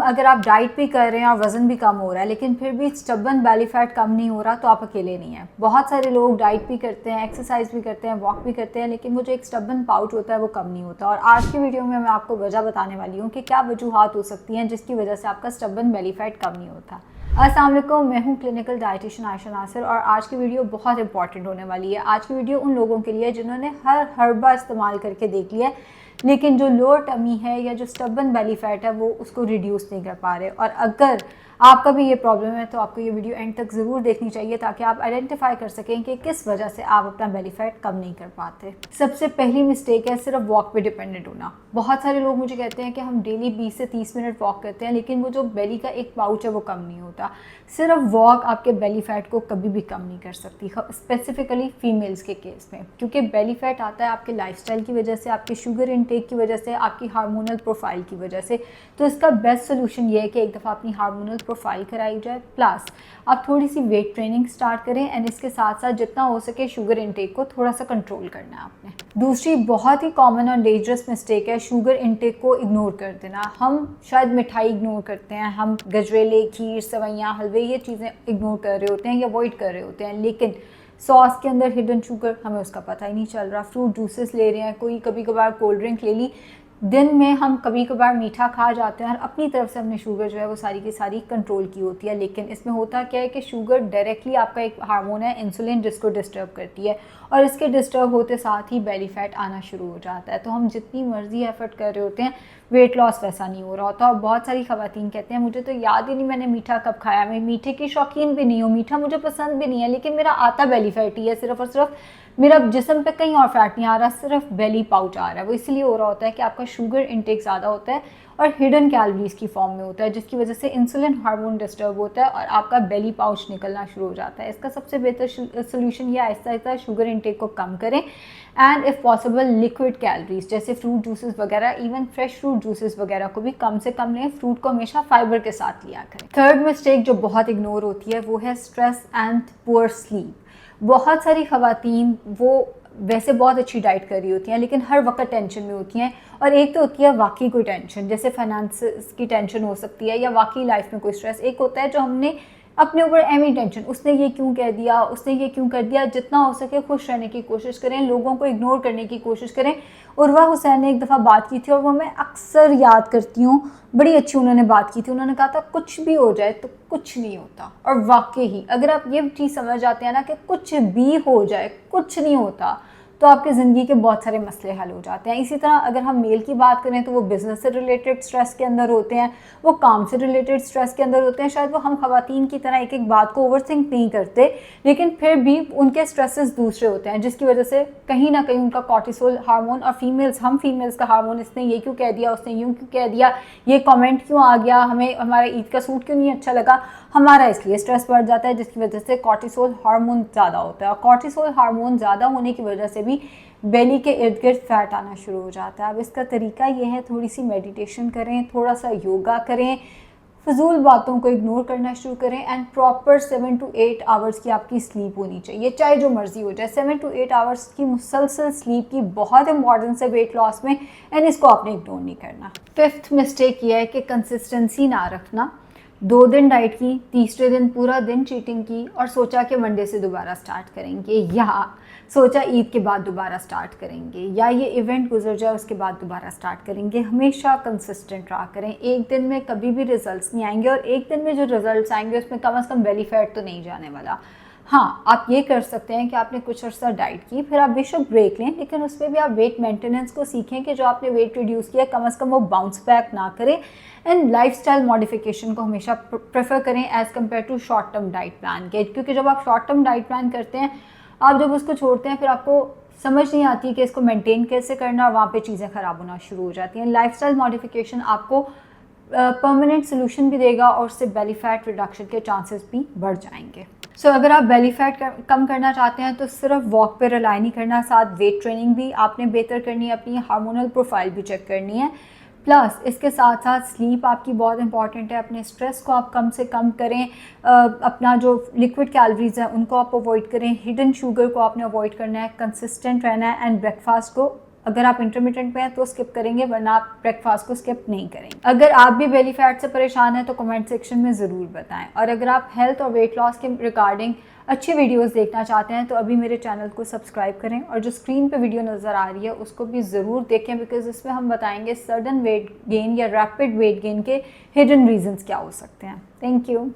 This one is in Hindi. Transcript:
अगर आप डाइट भी कर रहे हैं और वज़न भी कम हो रहा है लेकिन फिर भी स्टबन बेली फैट कम नहीं हो रहा, तो आप अकेले नहीं हैं। बहुत सारे लोग डाइट भी करते हैं, एक्सरसाइज भी करते हैं, वॉक भी करते हैं, लेकिन वो जो एक स्टबन पाउच होता है वो कम नहीं होता। और आज की वीडियो में मैं आपको वजह बताने वाली हूँ कि क्या वजूहात हो सकती हैं जिसकी वजह से आपका स्टबन बेली फैट कम नहीं होता। अस्सलाम वालेकुम, मैं हूँ क्लिनिकल डाइटिशियन आयशा नासिर और आज की वीडियो बहुत इंपॉर्टेंट होने वाली है। आज की वीडियो उन लोगों के लिए जिन्होंने हर हर्बा इस्तेमाल करके देख लिया है लेकिन जो लोअर टमी है या जो स्टबन बेली फैट है वो उसको रिड्यूस नहीं कर पा रहे। और अगर आपका भी ये प्रॉब्लम है तो आपको ये वीडियो एंड तक ज़रूर देखनी चाहिए ताकि आप आइडेंटिफाई कर सकें कि किस वजह से आप अपना बेली फैट कम नहीं कर पाते। सबसे पहली मिस्टेक है सिर्फ वॉक पे डिपेंडेंट होना। बहुत सारे लोग मुझे कहते हैं कि हम डेली 20 से 30 मिनट वॉक करते हैं लेकिन वो जो बेली का एक पाउच है वो कम नहीं होता। सिर्फ वॉक आपके बेली फैट को कभी भी कम नहीं कर सकती, स्पेसिफिकली फीमेल्स के केस में, क्योंकि बेली फैट आता है आपके लाइफस्टाइल की वजह से, आपके शुगर इनटेक की वजह से, आपकी हार्मोनल प्रोफाइल की वजह से। तो इसका बेस्ट सोल्यूशन ये है कि एक दफ़ा अपनी हार्मोनल प्रोफाइल कराई जाए, प्लस आप थोड़ी सी वेट ट्रेनिंग स्टार्ट करें एंड इसके साथ साथ जितना हो सके शुगर इनटेक को थोड़ा सा कंट्रोल करना है आपने। दूसरी बहुत ही कॉमन और डेंजरस मिस्टेक है शुगर इनटेक को इग्नोर कर देना। हम शायद मिठाई इग्नोर करते हैं, हम गजरेले, खीर, सेवैयाँ, हलवे ये चीज़ें इग्नोर कर रहे होते हैं या अवॉइड कर रहे होते हैं, लेकिन सॉस के अंदर हिडन शुगर हमें उसका पता ही नहीं चल रहा। फ्रूट जूसेस ले रहे हैं, कोई कभी कभार कोल्ड ड्रिंक ले ली, दिन में हम कभी कभार मीठा खा जाते हैं और अपनी तरफ से हमने शुगर जो है वो सारी की सारी कंट्रोल की होती है। लेकिन इसमें होता क्या है कि शुगर डायरेक्टली आपका एक हार्मोन है इंसुलिन जिसको डिस्टर्ब करती है और इसके डिस्टर्ब होते साथ ही बेली फैट आना शुरू हो जाता है। तो हम जितनी मर्जी एफर्ट कर रहे होते हैं वेट लॉस वैसा नहीं हो रहा होता। और बहुत सारी खवातीन कहते हैं मुझे तो याद ही नहीं मैंने मीठा कब खाया, मैं मीठे की शौकीन भी नहीं हूँ, मीठा मुझे पसंद भी नहीं है, लेकिन मेरा आता बेली फैट ही है, सिर्फ और सिर्फ मेरा जिस्म पे कहीं और फैट नहीं आ रहा, सिर्फ बेली पाउच आ रहा है। वो इसलिए हो रहा होता है कि आपका शुगर इंटेक ज़्यादा होता है और हिडन कैलोरीज की फॉर्म में होता है जिसकी वजह से इंसुलिन हार्मोन डिस्टर्ब होता है और आपका बेली पाउच निकलना शुरू हो जाता है। इसका सबसे बेहतर सोल्यूशन ये आहिस्ता आहिस्ता शुगर इंटेक को कम करें and if possible liquid calories जैसे फ्रूट जूसेस वगैरह, इवन फ्रेश फ्रूट जूसेस वगैरह को भी कम से कम लें। फ्रूट को हमेशा फाइबर के साथ लिया करें। थर्ड मिस्टेक जो बहुत इग्नोर होती है वो है स्ट्रेस एंड पुअर स्लीप। बहुत सारी खवातीन वो वैसे बहुत अच्छी डाइट कर रही होती हैं लेकिन हर वक्त टेंशन में होती हैं। और एक तो होती है वाकई कोई टेंशन, जैसे फाइनेंस की टेंशन हो सकती है या वाकई लाइफ में कोई स्ट्रेस। एक होता है जो हमने अपने ऊपर एमी टेंशन, उसने ये क्यों कह दिया, उसने ये क्यों कर दिया। जितना हो सके खुश रहने की कोशिश करें, लोगों को इग्नोर करने की कोशिश करें। उर्वा हुसैन ने एक दफ़ा बात की थी और वो मैं अक्सर याद करती हूँ, बड़ी अच्छी उन्होंने बात की थी। उन्होंने कहा था कुछ भी हो जाए तो कुछ नहीं होता। और वाकई ही अगर आप ये चीज़ समझ जाते हैं ना कि कुछ भी हो जाए कुछ नहीं होता, तो आपकी ज़िंदगी के बहुत सारे मसले हल हो जाते हैं। इसी तरह अगर हम मेल की बात करें तो वो बिज़नेस से रिलेटेड स्ट्रेस के अंदर होते हैं, वो काम से रिलेटेड स्ट्रेस के अंदर होते हैं। शायद वो हम खवातीन की तरह एक एक बात को ओवरथिंक नहीं करते लेकिन फिर भी उनके स्ट्रेसेस दूसरे होते हैं जिसकी वजह से कहीं ना कहीं उनका कॉर्टिसोल हार्मोन और हम फीमेल्स का हार्मोन, इसने ये क्यों कह दिया, उसने यूँ क्यों कह दिया, ये कमेंट क्यों आ गया, हमें हमारा ईद का सूट क्यों नहीं अच्छा लगा, हमारा इसलिए स्ट्रेस बढ़ जाता है जिसकी वजह से कॉर्टिसोल हार्मोन ज़्यादा होता है। और कॉर्टिसोल हार्मोन ज़्यादा होने की वजह से भी बेली के इर्द गिर्द फैट आना शुरू हो जाता है। अब इसका तरीका ये है, थोड़ी सी मेडिटेशन करें, थोड़ा सा योगा करें, फजूल बातों को इग्नोर करना शुरू करें एंड प्रॉपर 7 to 8 आवर्स की आपकी स्लीप होनी चाहिए, चाहे जो मर्जी हो जाए। 7 to 8 आवर्स की मुसलसल स्लीप की बहुत इंपॉर्टेंस है वेट लॉस में एंड इसको आपने इग्नोर नहीं करना। फिफ्थ मिस्टेक ये है कि कंसिस्टेंसी ना रखना। 2 दिन डाइट की, तीसरे दिन पूरा दिन चीटिंग की और सोचा कि मंडे से दोबारा स्टार्ट करेंगे या सोचा ईद के बाद दोबारा स्टार्ट करेंगे या ये इवेंट गुजर जाए उसके बाद दोबारा स्टार्ट करेंगे। हमेशा कंसिस्टेंट रहा करें। एक दिन में कभी भी रिजल्ट्स नहीं आएंगे और एक दिन में जो रिजल्ट्स आएंगे उसमें कम से कम बेली फैट तो नहीं जाने वाला। हाँ, आप ये कर सकते हैं कि आपने कुछ अर्सा डाइट की, फिर आप बेशक ब्रेक लें लेकिन उसमें भी आप वेट मेंटेनेंस को सीखें कि जो आपने वेट रिड्यूस किया कम से कम वो बाउंस बैक ना करें एंड लाइफस्टाइल मॉडिफिकेशन को हमेशा प्रेफर करें as compare to short term diet plan के। क्योंकि जब आप शॉर्ट टर्म डाइट प्लान करते हैं, आप जब उसको छोड़ते हैं फिर आपको समझ नहीं आती कि इसको मेंटेन कैसे करना और वहाँ पे चीज़ें ख़राब होना शुरू हो जाती हैं। लाइफस्टाइल मॉडिफिकेशन आपको परमानेंट सोल्यूशन भी देगा और उससे बेली फैट रिडक्शन के चांसेस भी बढ़ जाएंगे। सो अगर आप बेली फैट कम करना चाहते हैं तो सिर्फ वॉक पे रिलाई नहीं करना, साथ वेट ट्रेनिंग भी आपने बेहतर करनी है, अपनी हार्मोनल प्रोफाइल भी चेक करनी है। प्लस इसके साथ साथ स्लीप आपकी बहुत इंपॉर्टेंट है। अपने स्ट्रेस को आप कम से कम करें, अपना जो लिक्विड कैलोरीज है उनको आप अवॉइड करें, हिडन शुगर को आपने अवॉइड करना है, कंसिस्टेंट रहना है एंड ब्रेकफास्ट को अगर आप इंटरमीडिएट में हैं तो स्किप करेंगे, वरना आप ब्रेकफास्ट को स्किप नहीं करेंगे। अगर आप भी बेली फैट से परेशान हैं तो कमेंट सेक्शन में ज़रूर बताएं। और अगर आप हेल्थ और वेट लॉस के रिगार्डिंग अच्छी वीडियोस देखना चाहते हैं तो अभी मेरे चैनल को सब्सक्राइब करें, और जो स्क्रीन पे वीडियो नज़र आ रही है उसको भी ज़रूर देखें, बिकॉज इसमें हम बताएंगे सडन वेट गेन या रैपिड वेट गेन के हिडन रीजंस क्या हो सकते हैं। Thank you.